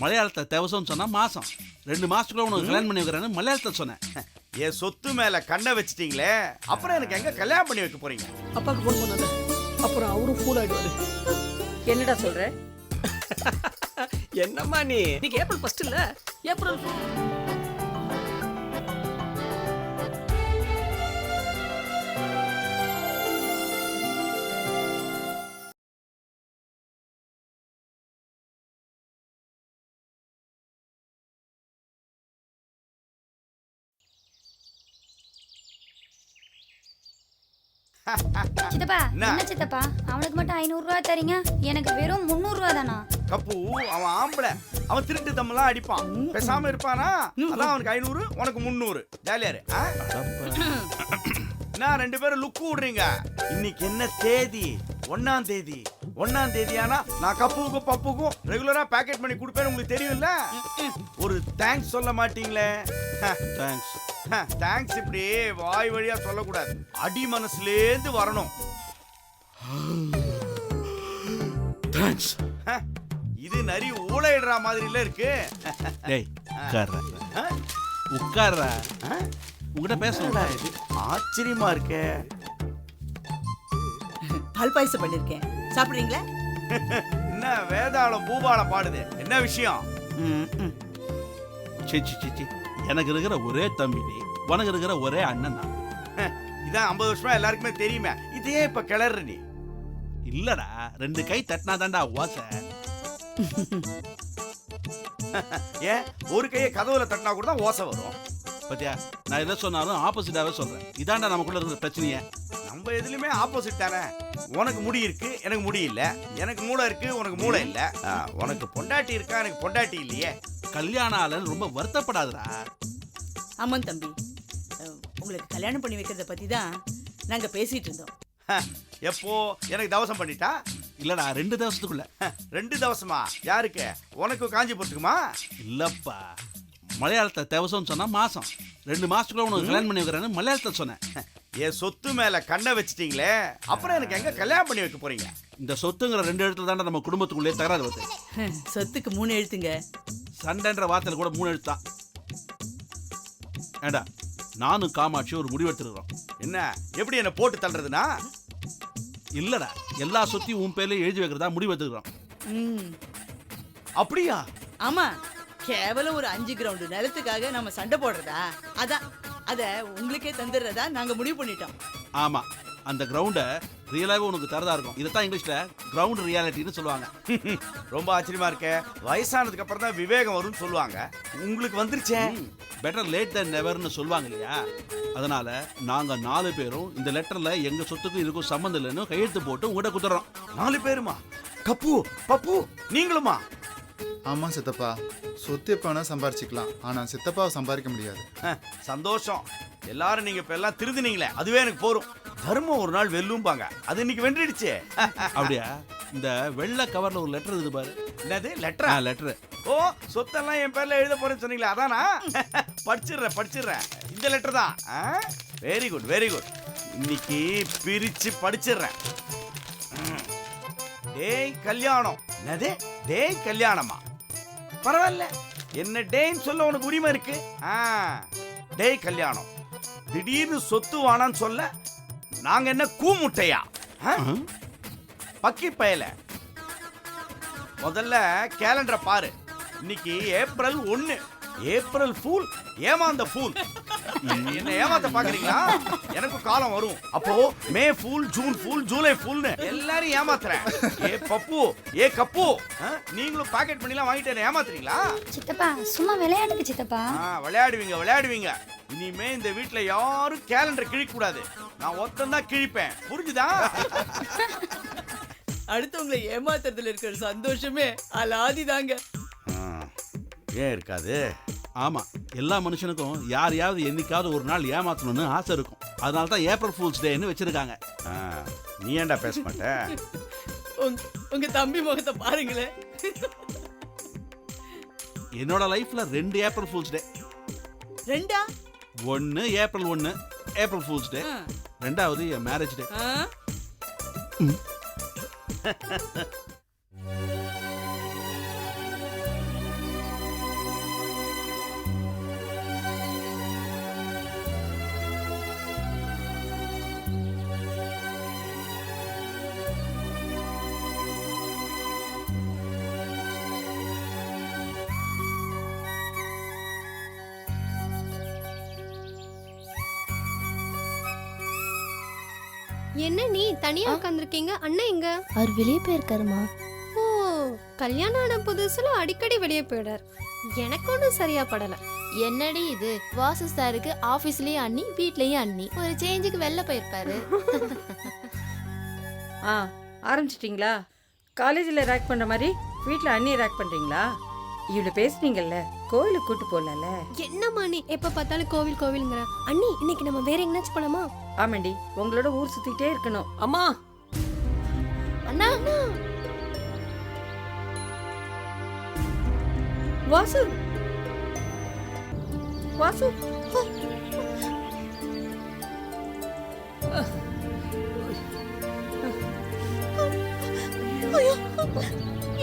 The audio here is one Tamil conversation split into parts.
மலையாளத்தை தேவசம்னு சொன்னா மாசம் 2 மாசத்துக்குள்ள உனக்கு கல்யாணம் பண்ணி வைக்கிறேன்னு மலையாளத்தை சொன்னேன். என் சொத்து மேல கண்ணை வச்சிட்டீங்களே, அப்புறம் எனக்கு எங்க கல்யாணம் பண்ணி வைக்க போறீங்க? அப்பாக்கு ஃபோன் பண்ணல, அப்புறம் அவரும் ஃபூல் ஆயிடுவாரு. என்னடா சொல்ற? என்னம்மா நீ ஏப்ரல் ஃபர்ஸ்ட் இல்ல, ஏப்ரல் சித்தப்பா என்ன சித்தப்பா அவனுக்கு மட்டும் 500 ரூபாய் தரீங்க, எனக்கு வெறும் 300 ரூபாய் தானா? கப்பு அவன் ஆம்பளை, அவன் திருட்டு தம்மெல்லாம் அடிப்பான், பேசாம இருப்பானா? அதான் அவனுக்கு 500 உனக்கு 300. ஜாலியாரு. நான் 2 பேரும் லுக்கு விடுறீங்க. இன்னைக்கு என்ன தேதி? 1ஆம் தேதி. 1ஆம் தேதியானா நான் கப்புவுக்கும் பப்புக்கும் ரெகுலரா பேக்கெட் பண்ணி கொடுப்பேன்னு உங்களுக்கு தெரியும்ல. ஒரு தேங்க்ஸ் சொல்ல மாட்டீங்களே? தேங்க்ஸ். தேங்க்ஸ் இப்படி வாய் வழியா சொல்லக்கூடாது, அடி மனசுலேருந்து வரணும். தேங்க்ஸ். இது நரி ஊழையிடுற மாதிரில இருக்கு. டேய் உட்கார்றா, உட்கார்றா, உங்ககிட்ட பேசணும்டா. இது ஆச்சரியமா இருக்கே. பால் பாயசம் பண்ணிருக்கேன், சாப்பிடுறீங்களா? என்ன வேதாளம் பூபாலம் பாடுது, என்ன விஷயம்? சிச்சி சிச்சி, எனக்கு இருக்கிற ஒரே தம்பி நீ, உனக்கு இருக்கிற ஒரே அண்ணன் தான். இதான் 50 வருஷமா எல்லாருக்குமே தெரியுமே, இதையே இப்ப கிளறு நீ. இல்லடா, 2 கை தட்டினா தாண்டா ஓசை. ஏன் ஒரு கையை கதவுல தட்டினா கூட தான் ஓசை வரும்? பத்தியா, நான் எதை சொன்னாலும் ஆப்போசிட்டாவே சொல்றேன். இதாண்டா நமக்குள்ள இருக்கிற பிரச்சனையே. நம்ம எதுலயுமே ஆப்போசிட் தானே. உனக்கு முடி இருக்கு, எனக்கு முடி இல்ல. எனக்கு மூளை இருக்கு, உனக்கு மூளை இல்ல. உனக்கு பொண்டாட்டி இருக்கா, எனக்கு பொண்டாட்டி இல்லையே. கல்யாணம் ஆலன்னு ரொம்ப வருத்தப்படாதடா. ஆமாம் தம்பி, உங்களுக்கு கல்யாணம் பண்ணி வைக்கிறத பத்தி தான் நாங்க பேசிட்டு இருந்தோம். எப்போ எனக்கு தவசம் பண்ணிட்டா? இல்லடா, 2 தவசத்துக்குள்ள. 2 தவசமா? யாருக்கு? உனக்கு காஞ்சிபுரத்துக்குமா? இல்லப்பா, மலையாளத்தை தேவசம்னு சொன்னா மாசம் 2 மாசத்துக்குள்ள உனக்கு கல்யாணம் பண்ணி வைக்கிறேன்னு மலையாளத்தை சொன்னேன். என் சொத்து மேல கண்ணை வச்சிட்டீங்களே, அப்புறம் எனக்கு எங்க கல்யாணம் பண்ணி வைக்க போறீங்க? இந்த சொத்துங்கிற 2 எழுத்துல தாண்டா நம்ம குடும்பத்துக்குள்ளே தகராறு வருது. சொத்துக்கு 3 எழுத்துங்க. சண்டைன்ற வார்த்தையில கூட 3 எழுத்து தான். ஏண்டா, நானும் காமாட்சி ஒரு முடிவெடுத்துருக்கோம். என்ன எப்படி என்ன போட்டு தள்ளுறதுனா? இல்லடா, எல்லா சொத்தையும் உன் பேர்ல எழுதி வைக்கிறதா முடிவெடுத்துக்கிறோம். அப்படியா? ஆமா, கேவலம் ஒரு 5 கிரவுண்ட் நிலத்துக்காக நம்ம சண்டை போடுறதா? அதான் அத உங்களுக்கே தந்துடுறதா நாங்க முடிவு பண்ணிட்டோம். ஆமா, அந்த கிரவுண்ட ரியலாவே உனக்கு தரதா இருக்கும். இதைத்தான் இங்கிலீஷ்ல கிரவுண்ட் ரியாலிட்டின்னு சொல்லுவாங்க. ரொம்ப ஆச்சரியமா இருக்கே. வயசானதுக்கு அப்புறம் தான் விவேகம் வரும்னு சொல்லுவாங்க, உங்களுக்கு வந்துருச்சே. பெட்டர் லேட் தென் நெவர்னு சொல்லுவாங்க இல்லையா? அதனால நாங்க 4 பேரும் இந்த லெட்டர்ல எங்க சொத்துக்கும் இதுக்கும் சம்பந்தம் இல்லைன்னு கையெழுத்து போட்டு உங்கள்கிட்ட குத்துறோம். 4 பேருமா? கப்பு பப்பு நீங்களுமா? ஆமா சித்தப்பா, சொத்து எப்ப வேணா சம்பாரிச்சுக்கலாம், ஆனா சித்தப்பாவை சம்பாதிக்க முடியாது. சந்தோஷம். எல்லாரும் நீங்க இப்ப எல்லாம் திருந்துனீங்களே, அதுவே எனக்கு போரும். தர்மம் ஒரு நாள் வெல்லும்பாங்க, அது இன்னைக்கு வென்றிடுச்சே. அப்படியா? இந்த வெள்ளை கவர்ல ஒரு லெட்டர் இருக்குது பாரு. என்னது லெட்டரா? லெட்டர். ஓ, சொத்தெல்லாம் என் பேர்ல எழுத போறேன்னு சொன்னீங்களா, அதானா? படிச்சிடுறேன். இந்த லெட்டர் தான். Very good very good. இன்னைக்கு பிரிச்சு படிச்சிடுறேன். டேய் கல்யாணம். என்னது டேய் கல்யாணமா? பரவாயில்ல, என்ன டேன்னு சொல்ல உனக்கு உரிமை இருக்கு. டேய் கல்யாணம். திடீர்னு சொத்து வானான்னு சொல்ல நாங்க என்ன கூமுட்டையா? பக்கி பயல. முதல்ல கேலண்டரை பாரு. இன்னைக்கு ஏப்ரல் 1. ஏப்ரல் ஃபூல், ஏமாந்த ஃபூல். என்ன ஏமாத்த பாக்குறீங்களா? எனக்கு காலம் வரும், அப்போ மே ஃபூல், ஜூன் ஃபூல், ஜூலை ஃபூல்னு எல்லாரும் ஏமாத்துறேன். ஏ பப்பு, ஏ கப்பு, நீங்களும் பாக்கெட் பண்ணிலாம் வாங்கிட்டு என்ன ஏமாத்துறீங்களா? சித்தப்பா சும்மா விளையாடுங்க சித்தப்பா. விளையாடுவீங்க. இனிமே இந்த வீட்டுல யாரும் கேலண்டர் கிழிக்க கூடாது. நான் ஒருத்தன் தான் கிழிப்பேன், புரிஞ்சுதா? அடுத்தவங்களை ஏமாத்துறதுல இருக்கிற சந்தோஷமே அலாதிதாங்க. ஏன் இருக்காது? ஆமா, எல்லா மனுஷனுக்கும் யாரையாவது என்னைக்காவது ஒரு நாள் ஏமாத்தணும்னு ஆசை இருக்கும். அதனால தான் ஏப்ரல் ஃபூல்ஸ் டேன்னு வச்சிருக்காங்க. நீ ஏன்டா பேச மாட்டேன்? உங்க தம்பி முகத்தை பாருங்களேன். என்னோட லைஃப்ல 2 ஏப்ரல் ஃபூல்ஸ் டே. 2ஆ? 1 ஏப்ரல் 1 ஏப்ரல் ஃபூல்ஸ் டே, 2வது என் மேரேஜ் டே. என்ன நீ தனியா உட்காந்துருக்கீங்க? அண்ணன் எங்க? அவர் வெளியே போயிருக்காருமா. ஓ, கல்யாணம் ஆன புதுசுல அடிக்கடி வெளியே போயிடார். எனக்கு ஒன்றும் சரியா படல. என்னடி இது, வாசு சாருக்கு ஆபீஸ்லயும் அண்ணி வீட்லயும் அண்ணி, ஒரு சேஞ்சுக்கு வெளில போயிருப்பாரு. ஆரம்பிச்சிட்டிங்களா? காலேஜில் ரேக் பண்ற மாதிரி வீட்டில் அண்ணியை ரேக் பண்றீங்களா? இவ்வளோ பேசுனீங்கல்ல, கோயிலுக்கு கூட்டு போகலல்ல? என்னம்மா நீ எப்ப பார்த்தாலும் கோவில் கோவில்ங்கிற? அண்ணி, இன்னைக்கு நம்ம வேற எங்கனாச்சும் போலாமா? ஆமாண்டி, உங்களோட ஊர் சுத்திட்டே இருக்கணும். அம்மா அண்ணா, வாசு, வாசு,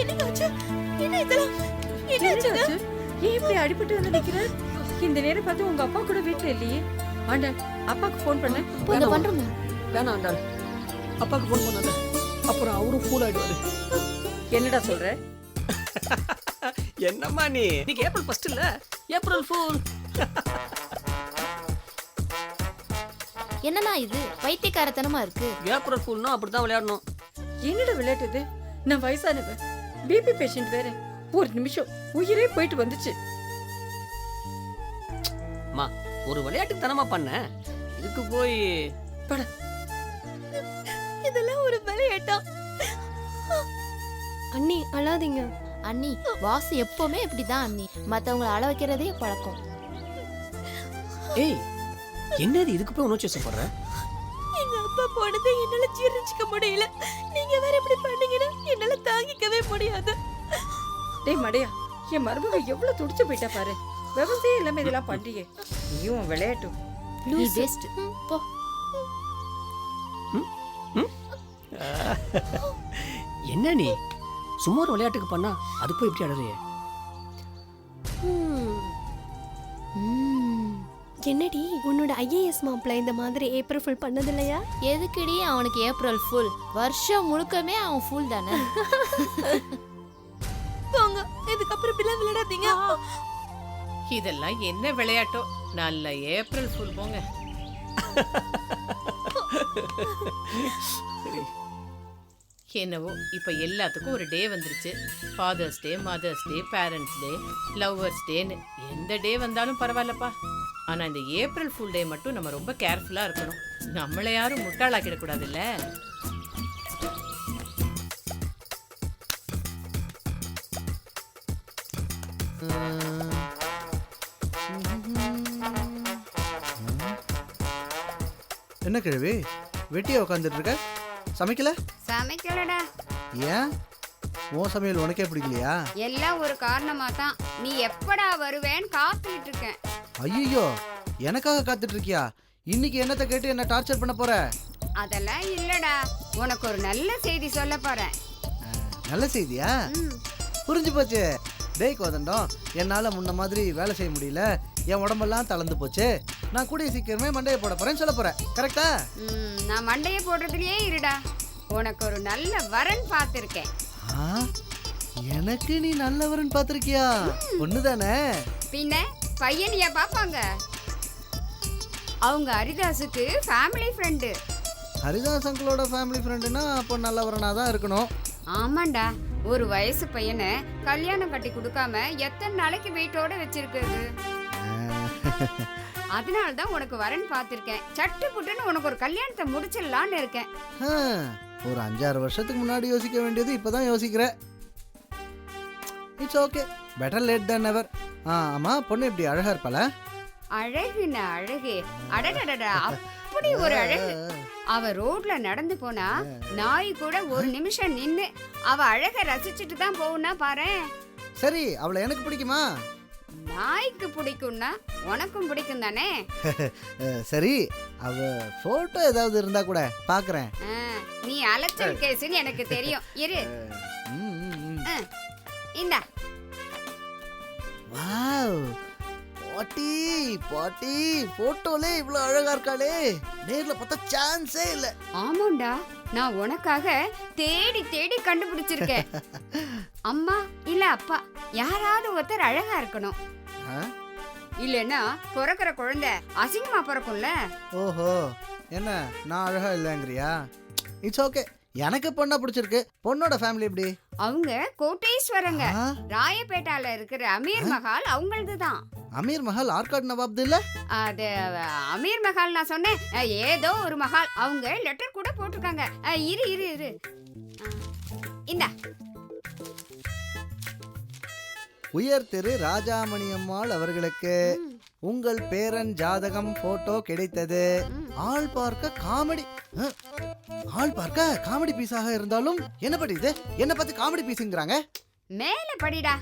என்னங்க என்ன இதெல்லாம்? என்னாச்சு? ஏன் இப்படி அடிபட்டு வந்து நிக்கிற? இந்த நேரம் பார்த்து உங்க அப்பா கூட வீட்டுல இல்லையே. ஆண்டா, அப்பாக்கு ஃபோன் பண்ண. இங்க பண்றோமா? வேணாம் ஆண்டாள், அப்பாவுக்கு ஃபோன் பண்ணல, அப்புறம் அவரும் ஃபூல் ஆயிடுவாரு. என்னடா சொல்ற? என்னம்மா நீ, இன்னைக்கு ஏப்ரல் ஃபர்ஸ்ட் இல்ல, ஏப்ரல் ஃபூல். என்னண்ணா இது, பைத்தியக்காரத்தனமா இருக்கு. ஏப்ரல் ஃபூல்னா அப்படிதான் விளையாடணும். என்னடா விளையாட்டு இது? நான் வயசானவன், பிபி பேஷண்ட் வேற. ஒரு நிமிஷம் உயிரே போயிட்டு வந்துச்சு. அம்மா, ஒரு விளையாட்டுக்கு தனமா பண்ண, இதுக்கு போய் பட. இதெல்லாம் ஒரு விளையாட்டா? அண்ணி அழாதீங்க. அண்ணி, வாசு எப்பவுமே இப்படிதான் அண்ணி, மத்தவங்களை அழ வைக்கிறதே பழக்கம். ஏய், என்னது இதுக்கு போய் உணர்ச்சி வசப்படுற? எங்க அப்பா போனதை என்னால ஜீரணிச்சுக்க முடியல. நீங்க வேற இப்படி பண்ணீங்கன்னா என்னால தாங்கிக்கவே முடியாது. டேய் மடையா, என் மருமக எவ்வளவு துடிச்சு போயிட்டா பாரு. விவசாயம் இல்லாம இதெல்லாம் பண்றியே. நீயும் விளையாட்டு. நீ பெஸ்ட் போ. என்ன நீ சும்மா ஒரு விளையாட்டுக்கு பண்ணா அது போய் எப்படி அழறிய? என்னடி உன்னோட ஐஏஎஸ் மாப்பிள்ள இந்த மாதிரி ஏப்ரல் ஃபுல் பண்ணது இல்லையா? எதுக்குடி அவனுக்கு ஏப்ரல் ஃபுல்? வருஷம் முழுக்கமே அவன் ஃபுல் தானே. போங்க, இதுக்கப்புறம் இப்படிலாம் விளையாடாதீங்க. இதெல்லாம் என்ன விளையாட்டோ? நல்ல ஏப்ரல் ஃபுல் போங்க. என்னவோ இப்ப எல்லாத்துக்கும் ஒரு டே வந்துருச்சு. ஃபாதர்ஸ் டே, மதர்ஸ் டே, பேரண்ட்ஸ் டே, லவ்வர்ஸ் டேன்னு எந்த டே வந்தாலும் பரவாயில்லப்பா. ஆனா இந்த ஏப்ரல் ஃபுல் டே மட்டும் நம்ம ரொம்ப கேர்ஃபுல்லா இருக்கணும். நம்மளை யாரும் முட்டாளாக்கிட கூடாதுல்ல. என்ன கிழவி வெட்டியா உட்காந்துட்டு இருக்க? சமைக்கல? சமைக்கலடா. ஏன்? உன் சமையல் உனக்கே பிடிக்கலையா? எல்லாம் ஒரு காரணமா தான். நீ எப்படா வருவேன்னு காத்துக்கிட்டு இருக்கேன். ஐயோ, எனக்காக காத்துட்டு இருக்கியா? இன்னைக்கு என்னத்தை கேட்டு என்ன டார்ச்சர் பண்ண போற? அதெல்லாம் இல்லடா, உனக்கு ஒரு நல்ல செய்தி சொல்ல போறேன். நல்ல செய்தியா? புரிஞ்சு போச்சு. டேய் கோதண்டம், என்னால முன்ன மாதிரி வேலை செய்ய முடியல, என் உடம்பெல்லாம் தளர்ந்து போச்சு. நான் கூடிய சீக்கிரமே மண்டையை போட போறேன்னு சொல்ல போறேன். கரெக்டா? நான் மண்டையை போடுறதுலயே இருடா. உனக்கு ஒரு நல்ல வரன் பார்த்திருக்கேன். எனக்கு நீ நல்லவரன் பார்த்திருக்கியா? ஒண்ணுதானே? பின்ன பையனியா பாப்பாங்க. அவங்க ஹரிதாஸுக்கு ஃபேமிலி ஃப்ரெண்டு. ஹரிதாஸ் அங்கிளோட ஃபேமிலி ஃப்ரெண்டுனா அப்போ நல்லவரனா தான் இருக்கணும். ஆமாண்டா, ஒரு வயசு பையனை கல்யாணம் கட்டி கொடுக்காம எத்தனை நாளைக்கு வீட்டோட வச்சிருக்கிறது? அதனால தான் உனக்கு வரன் பார்த்திருக்கேன். சட்டு புட்டுன்னு உனக்கு ஒரு கல்யாணத்தை முடிச்சிடலான்னு இருக்கேன். ஒரு 5-6 வருஷத்துக்கு முன்னாடி யோசிக்க வேண்டியது இப்பதான் யோசிக்கிறேன். It's okay, better late then never. ஆமா, பொண்ணு இப்படி அழகா இருப்பாள? அழகுன அழகு, அடடடடா, அப்படி ஒரு அழகு. அவ ரோட்ல நடந்து போனா நாய் கூட ஒரு நிமிஷம் நின்னு அவ அழக ரசிச்சுட்டு தான் போகுனா பாரு. சரி, அவளை எனக்கு பிடிக்குமா? நாய்க்கு பிடிக்கும்னா உனக்கும் பிடிக்கும் தானே? சரி, அவ போட்டோ ஏதாவது இருந்தா கூட பாக்குறேன். நீ அலச்சல் கேஸ்னு எனக்கு தெரியும். இரு, இந்தா. வாவ், பாட்டி பாட்டி, போட்டோலே இவ்வளவு அழகா இருக்காளே, நேர்ல பார்த்தா சான்ஸே இல்ல. ஆமாண்டா, நான் உனக்காக தேடி தேடி கண்டுபிடிச்சிருக்கேன். அம்மா இல்ல அப்பா யாராவது ஒருத்தர் அழகா இருக்கணும். இல்லன்னா பிறக்கிற குழந்தை அசிங்கமா பிறக்கும்ல. ஓஹோ, என்ன நான் அழகா இல்லைங்கிறியா? இட்ஸ் ஓகே, எனக்கு பொண்ணா பிடிச்சிருக்கு. பொண்ணோட ஃபேமிலி எப்படி? அவங்க கோட்டீஸ்வரங்க. ஆ, ராயப்பேட்டால இருக்கிற அமீர் மஹால் அவங்களது தான். அமீர் மஹால் ஆர்காட் நவாப்து இல்ல? அது அமீர் மஹால் நான் சொன்னேன். ஏதோ ஒரு மஹால். அவங்க லெட்டர் கூட போட்டிருக்காங்க. இரு இரு இரு இந்தா. உயர் திரு ராஜாமணி அம்மாள் அவர்களுக்கு உங்கள் பேரன் ஜாதகம் போட்டோ கிடைத்தது. ஆள் பார்க்க காமெடி, ஆள் பார்க்க காமெடி பீஸாக இருந்தாலும் என்ன படி இது? என்ன பார்த்து காமெடி பீஸுங்கிறாங்க? மேல படிடா.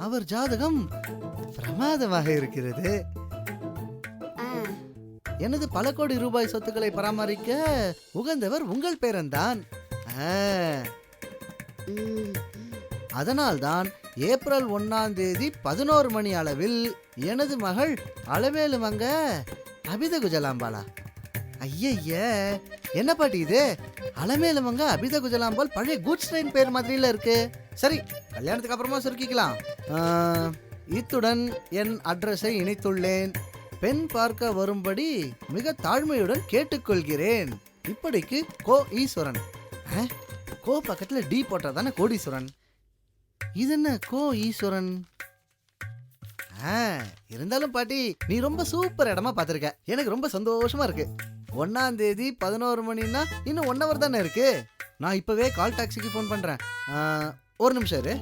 அவர் ஜாதகம் பிரமாதமாக இருக்கிறது. எனது பல கோடி ரூபாய் சொத்துக்களை பராமரிக்க உகந்தவர் உங்கள் பேரன்தான். அதனால்தான் ஏப்ரல் 1ஆம் தேதி 11 மணி அளவில் எனது மகள் அளவேலுமங்க அபித குஜலாம்பாளா. ஐய, என்ன பாட்டி இது? அலமேலுமங்க அபித குஜலாம்பாள் பழைய குட்ஸ் ட்ரெயின் பேர் மாதிரில இருக்கு. சரி, கல்யாணத்துக்கு அப்புறமா சுருக்கிக்கலாம். இத்துடன் என் அட்ரஸை இணைத்துள்ளேன். பெண் பார்க்க வரும்படி மிக தாழ்மையுடன் கேட்டுக்கொள்கிறேன். இப்படிக்கு கோ ஈஸ்வரன். கோ பக்கத்துல டி போட்டா தானே கோடீஸ்வரன். இது என்ன கோ ஈஸ்வரன்? இருந்தாலும் பாட்டி, நீ ரொம்ப சூப்பர் இடமா பார்த்துருக்க. எனக்கு ரொம்ப சந்தோஷமா இருக்கு. 1ஆம் தேதி 11 மணின்னா இன்னும் 1 hour தானே இருக்கு. நான் இப்பவே கால் டாக்ஸிக்கு ஃபோன் பண்றேன். ஒரு நிமிஷம் இரு.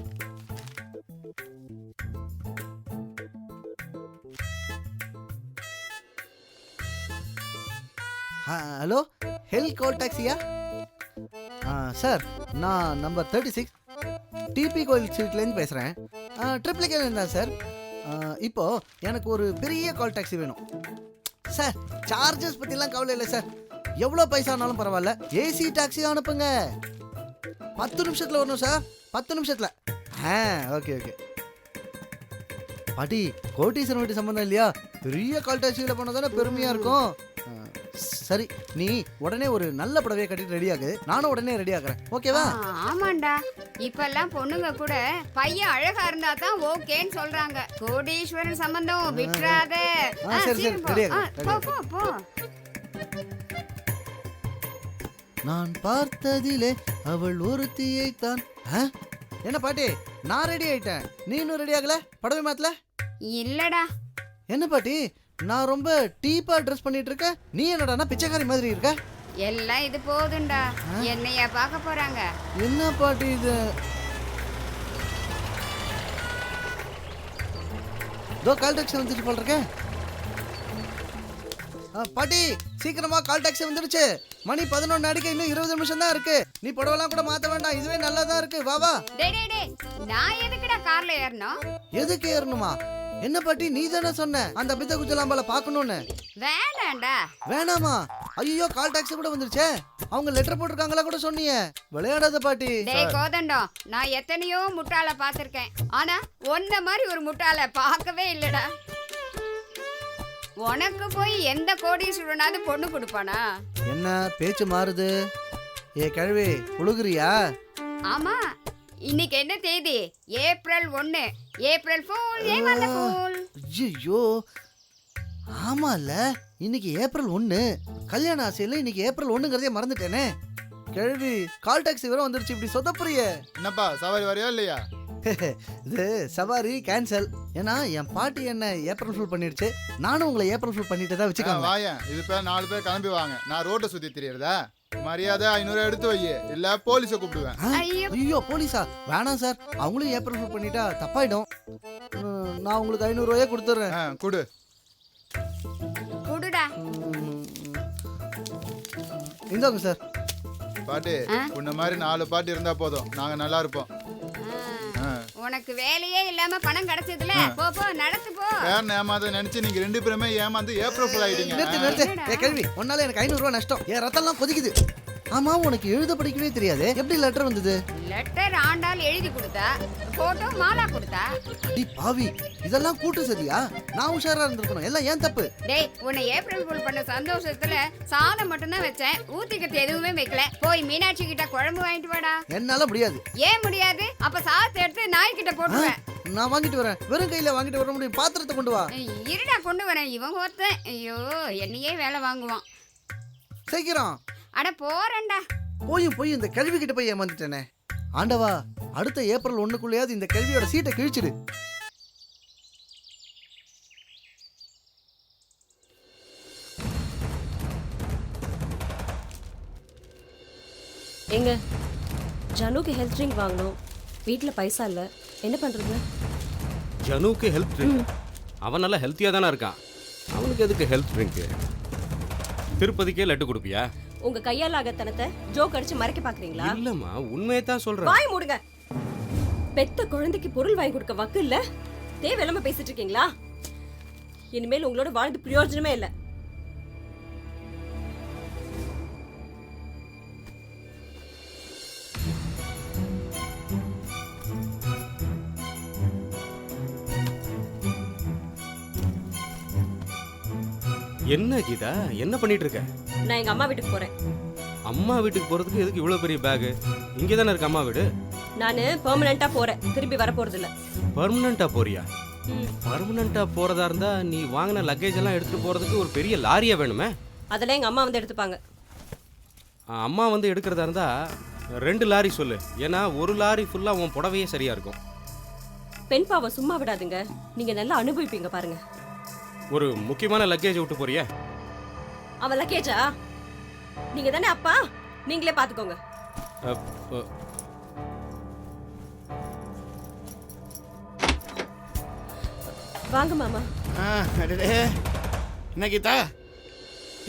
ஹலோ, ஹெல் கால் டாக்ஸியா? சார், நான் நம்பர் 36 டிபி கோயில் ஸ்ட்ரீட்லேருந்து பேசுகிறேன். ட்ரிப்ளிகேலேருந்து தான் சார். இப்போ எனக்கு ஒரு பெரிய கால் டாக்ஸி வேணும் சார். சார்ஜஸ் பற்றிலாம் கவலை இல்லை சார். எவ்வளோ பைசா ஆனாலும் பரவாயில்ல, ஏசி டாக்ஸி அனுப்புங்க. 10 நிமிஷத்தில் வரணும் சார், 10 நிமிஷத்தில். ஓகே ஓகே பாட்டி, கோட்டீஸ்வரன் வீட்டு சம்பந்தம் இல்லையா? பெரிய கால் டாக்ஸியில் போனால் தானே பெருமையாக இருக்கும். சரி, நீ உடனே ஒரு நல்ல புடவையை கட்டிட்டு ரெடியாகு. நானும் உடனே ரெடி ஆகுறேன். ஓகேவா? ஆமாண்டா, இப்பெல்லாம் பொண்ணுங்க கூட பையன் அழகா இருந்தா தான் ஓகேன்னு சொல்றாங்க. கோடீஸ்வரன் சம்பந்தம் விட்டுறாத. சரி சரி, ரெடி ஆகு. போ. நான் பார்த்ததிலே அவள் ஒருத்தியை தான். என்ன பாட்டி, நான் ரெடி ஆயிட்டேன், நீ இன்னும் ரெடி ஆகல? படவே மாத்தல? இல்லடா. என்ன பாட்டி, நான் ரொம்ப டீப்பா ட்ரெஸ் பண்ணிட்டு இருக்க, நீ என்னடா பிச்சைக்காரி மாதிரி இருக்க? எல்லாம் இது போதுண்டா. என்னையா பார்க்க போறாங்க? என்ன பாட்டி இது? கால் டாக்ஸி வந்துச்சு போல இருக்க. பாட்டி, சீக்கிரமா கால் டாக்ஸி வந்துருச்சு. மணி 11 அடிக்க இன்னும் 20 நிமிஷம் தான் இருக்கு. நீ புடவெல்லாம் கூட மாத்த வேண்டாம், இதுவே நல்லா தான் இருக்கு. வா வா. டேய், நான் எதுக்குடா கார்ல ஏறணும்? எதுக்கு ஏறணுமா? என்ன பாட்டி, நீ தானே சொன்ன அந்த அபித குஜலாம்பால பாக்கணும்னு. வேண்டாம்டா. வேணாமா? ஐயோ, கால் டாக்ஸி கூட வந்துருச்சே. அவங்க லெட்டர் போட்டிருக்காங்களா கூட சொன்னீங்க. விளையாடாத பாட்டி. டேய் கோதண்டம், நான் எத்தனையோ முட்டாள பாத்திருக்கேன். ஆனா ஒன்ன மாதிரி ஒரு முட்டாள பார்க்கவே இல்லடா. உனக்கு போய் எந்த கோடீஸ்வரனாவது பொண்ணு கொடுப்பானா? என்ன பேச்சு மாறுது? ஏ கழுவி, புழுகுறியா? ஆமா, இன்னைக்கு என்ன தேதி? ஏப்ரல் 1. April fool. ஏமாந்த ஃபூல். ஐயோ, ஆமால, இன்னைக்கு ஏப்ரல் 1. கல்யாண ஆசையில இன்னைக்கு ஏப்ரல் 1ங்கிறதே மறந்துட்டேனே. கிழவி, கால் டாக்ஸி வேற வந்துருச்சு. இப்படி சொதப்புறிய. என்னப்பா, சவாரி வரையா இல்லையா? இது சவாரி கேன்சல். ஏன்னா என் பாட்டி என்ன ஏப்ரல் ஃபுல் பண்ணிடுச்சு. நானும் உங்களை ஏப்ரல் ஃபுல் பண்ணிட்டு தான் வச்சுக்கோங்க. வாயன், இது பேர் 4 பேர் கிளம்பி வாங்க. நான் ரோட்டை சுத்தி தெரியறதா? மரியாதை 500 எடுத்து வை, இல்ல போலீஸை கூப்பிடுவேன். ஐயோ, போலீஸா? வேணாம் சார், அவங்களும் ஏப்ரல் ஃபுல் பண்ணிட்டா தப்பாயிடும். நான் உங்களுக்கு 500 ரூபாயே கொடுத்துட்றேன். கொடு. குடுடா. இந்தாங்க சார். பாட்டி, உன்ன மாதிரி 4 பாட்டி இருந்தா போதும், நாங்க நல்லா இருப்போம். உனக்கு வேலையே இல்லாம பணம் கிடைச்சதுல போ நடத்து போ. வேற ஏமாத நினைச்சு நீங்க 2 பேருமே ஏமாந்து ஏப்ரல் ஃபுல் ஆயிட்டீங்க. நிறுத்து. கேள்வி, உன்னால எனக்கு 500 ரூபாய் நஷ்டம். என் ரத்தம்லாம் கொதிக்குது. ஆமா, உனக்கு எழுத படிக்கவே தெரியாது, எப்படி லெட்டர் வந்தது? லெட்டர் ஆண்டாள் எழுதி கொடுத்தா, போட்டோ மாலா கொடுத்தா. அடி பாவி, இதெல்லாம் கூட்டு சரியா? நான் உஷாரா இருந்திருக்கணும். எல்லாம் ஏன் தப்பு? டேய், உன்னை ஏப்ரல் ஃபுல் பண்ண சந்தோஷத்துல சாதம் மட்டும் தான் வச்சேன், ஊத்திக்கிறது எதுவுமே வைக்கல. போய் மீனாட்சி கிட்ட குழம்பு வாங்கிட்டு வாடா. என்னால முடியாது. ஏன் முடியாது? அப்ப சாதத்தை எடுத்து நாய்கிட்ட போட்டுருவேன். நான் வாங்கிட்டு வரேன். வெறும் கையில வாங்கிட்டு வர முடியும். பாத்திரத்தை கொண்டு வா. இருடா கொண்டு வரேன். இவன் ஒருத்தன் ஐயோ என்னையே வேலை வாங்குவான். சீக்கிரம். அட போறேன்டா. போய் இந்த கல்வி கிட்ட போய் ஏமாந்துட்டேனே. ஆண்டவா, அடுத்த ஏப்ரல் 1க்குள்ளேயாவது இந்த கல்வியோட சீட்டை கிழிச்சிடு. எங்க ஜனுக்கு ஹெல்த் ட்ரிங்க் வாங்கணும். வீட்டில் பைசா இல்லை, என்ன பண்ணுறது? ஜனுக்கு ஹெல்த் ட்ரிங்க்? அவன் நல்லா ஹெல்த்தியாக தானே இருக்கான். அவனுக்கு எதுக்கு ஹெல்த் ட்ரிங்க்கு? திருப்பதிக்கே லட்டு கொடுப்பியா? உங்க கையால் ஆகத்தனத்தை ஜோக் அடிச்சு மறைக்க பாக்குறீங்களா? இல்லம்மா, உண்மையை தான் சொல்றேன். வாய் மூடுங்க. பெத்த குழந்தைக்கு பொருள் வாங்கி கொடுக்க வக்கு இல்ல, தேவையில்லாம பேசிட்டு இருக்கீங்களா? இனிமேல் உங்களோட வாழ்ந்து பிரயோஜனமே இல்லை. என்ன கீதா, என்ன பண்ணிட்டு இருக்க? நான் எங்க அம்மா வீட்டுக்கு போறேன். அம்மா வீட்டுக்கு போறதுக்கு எதுக்கு இவ்வளவு பெரிய பேக்? இங்கே தானே இருக்கு அம்மா வீடு. நான் பெர்மனண்டா போறேன், திரும்பி வர போறது இல்ல. பர்மனண்டா போறியா? பர்மனண்டா போறதா இருந்தா நீ வாங்கின லக்கேஜ் எல்லாம் எடுத்துட்டு போறதுக்கு ஒரு பெரிய லாரியா வேணுமே. அதெல்லாம் எங்க அம்மா வந்து எடுத்துப்பாங்க. அம்மா வந்து எடுக்கிறதா இருந்தா 2 லாரி சொல்லு. ஏன்னா ஒரு லாரி ஃபுல்லா உன் புடவையே சரியா இருக்கும். பெண் பாவம் சும்மா விடாதுங்க, நீங்க நல்லா அனுபவிப்பீங்க பாருங்க. ஒரு முக்கியமான லக்கேஜ் விட்டு போறியா? அவன் லக்கேஜா? நீங்க தானே அப்பா, நீங்களே பாத்துக்கோங்க. வாங்க மாமா. என்ன கீதா,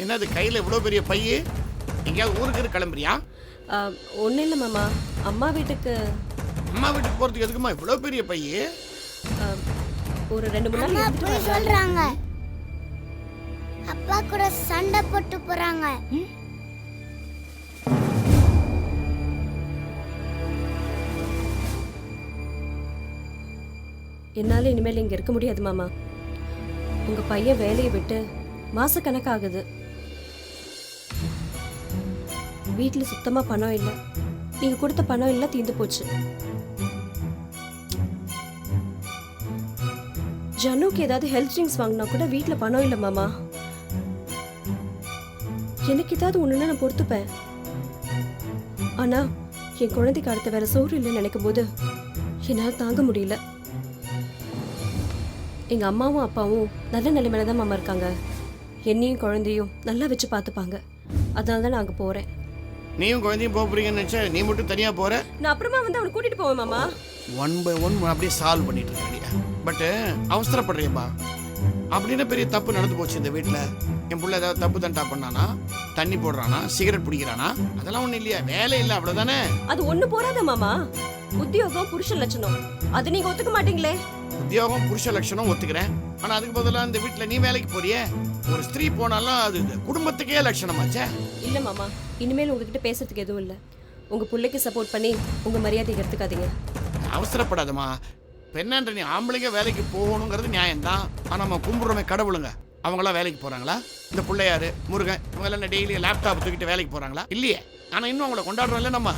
என்னது கையில் இவ்வளோ பெரிய பைய? எங்கேயாவது ஊருக்கு கிளம்புறியா? ஒன்றும் இல்லை மாமா, அம்மா வீட்டுக்கு. அம்மா வீட்டுக்கு போகிறதுக்கு எதுக்குமா இவ்வளோ பெரிய பைய? ஒரு 2-3 நாள் போய் சொல்றாங்க. அப்பா கூட சண்டை போட்டு போறாங்க. என்னால இனிமேல் இங்க இருக்க முடியாது மாமா. உங்க பையன் வேலையை விட்டு மாசக்கணக்காகுது. வீட்டுல சுத்தமா பணம் இல்லை. நீங்க கொடுத்த பணம் எல்லாம் தீர்ந்து போச்சு. ஜனுக்கு ஏதாவது ஹெல்த் ட்ரிங்க்ஸ் வாங்கினா கூட வீட்டுல பணம் இல்லை மாமா. எனக்கு ஏதாவது ஒண்ணுன்னா நான் பொறுத்துப்பேன். ஆனா என் குழந்தைக்கு அடுத்த வேற சோறு இல்லைன்னு நினைக்கும் போது என்னால் தாங்க முடியல. எங்க அம்மாவும் அப்பாவும் நல்ல நிலைமையில தான் மாமா இருக்காங்க. என்னையும் குழந்தையும் நல்லா வச்சு பார்த்துப்பாங்க. அதனால தான் நான் அங்கே போறேன். நீயும் குழந்தையும் போக போறீங்கன்னு நினைச்சா நீ மட்டும் தனியா போற? நான் அப்புறமா வந்து அவனை கூட்டிட்டு போவேன் மாமா. 1 by 1 அப்படியே சால்வ் பண்ணிட்டு இருக்கீங்க. பட் அவசரப்படுறியப்பா. அப்படின்னு பெரிய தப்பு நடந்து போச்சு இந்த வீட்டில். என் பிள்ளை ஏதாவது தப்பு தண்டா பண்ணானா, தண்ணி போடுறானா, சிகரெட் பிடிக்கிறானா, அதெல்லாம் ஒன்றும் இல்லையா? வேலை இல்லை அவ்வளோதானே? அது ஒண்ணு போறாத மாமா. உத்தியோகம் புருஷ லட்சணம், அது நீங்க ஒத்துக்க மாட்டீங்களே. உத்தியோகம் புருஷ லட்சணம் ஒத்துக்கிறேன். ஆனா அதுக்கு பதிலாக இந்த வீட்டில் நீ வேலைக்கு போறியே, ஒரு ஸ்திரீ போனாலும் அது குடும்பத்துக்கே லட்சணமாச்சே. இல்ல மாமா, இனிமேல் உங்ககிட்ட பேசுறதுக்கு எதுவும் இல்லை. உங்க பிள்ளைக்கு சப்போர்ட் பண்ணி உங்க மரியாதை எடுத்துக்காதீங்க. அவசரப்படாதம்மா. பெண்ணான்ற நீ ஆம்பளைங்க வேலைக்கு போகணுங்கிறது நியாயம்தான். ஆனால் நம்ம கும்பிடுறோமே கடவுளுங்க, அவங்களாம் வேலைக்கு போகிறாங்களா? இந்த பிள்ளையாரு முருகன் இவங்கெல்லாம் டெய்லி லேப்டாப் தூக்கிட்டு வேலைக்கு போகிறாங்களா? இல்லையே. ஆனால் இன்னும் அவங்கள கொண்டாடுறோம்ல நம்ம.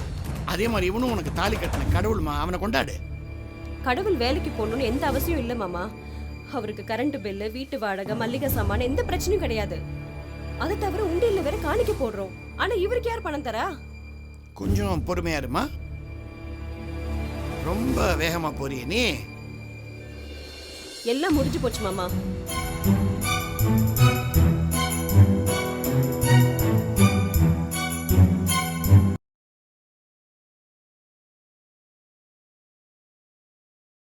அதே மாதிரி இவனும் உனக்கு தாலி கட்டின கடவுள்மா, அவனை கொண்டாடு. கடவுள் வேலைக்கு போகணும்னு எந்த அவசியம் இல்லை மாமா. அவருக்கு கரண்ட் பில்லு, வீட்டு வாடகை, மல்லிகை சாமான எந்த பிரச்சனையும் கிடையாது. அதை தவிர உண்டியல்ல வேற காணிக்க போடுறோம். ஆனா இவருக்கு யார் பணம் தரா? கொஞ்சம் பொறுமையா இருமா. ரொம்ப வேகமா போறியே நீ. எல்லாம் முடிஞ்சு போச்சு மாமா.